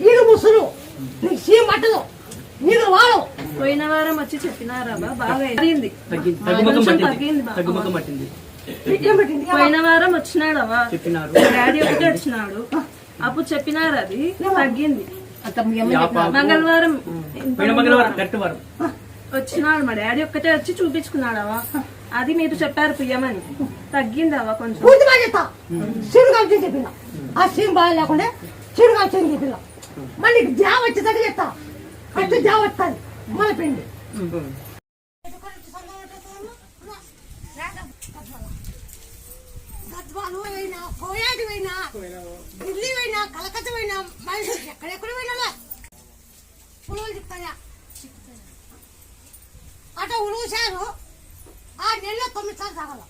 నీకు ముసురు నీకు సీఎం పట్టదు నీకు వాడు పోయిన వారం వచ్చి చెప్పినారా బాగా అయింది పోయిన వారం వచ్చినాడవా డాడీ ఒకటి వచ్చినాడు అప్పుడు చెప్పినారు అది తగ్గింది మంగళవారం వచ్చినాడు మా డాడీ ఒక్కటే వచ్చి చూపించుకున్నాడవా అది మీరు చెప్పారు పియ్యమని తగ్గిందవా కొంచెం చెప్పిన ఆ సీఎం బాగా లేకుండా చిరుగా చెప్పిన మళ్ళీ జాబ్ వచ్చేసరికి చెప్తా అంటే జాబ్ వస్తుంది మన పిండి గద్వాలు పోయినా కోయాది పోయినా ఢిల్లీ పోయినా కలకత్తా పోయినా మనిషి ఎక్కడెక్కడ పోయినా పులువులు చెప్తాయా అట ఉడుగుశారు 6 నెలల్లో 9 సార్లు తాగాల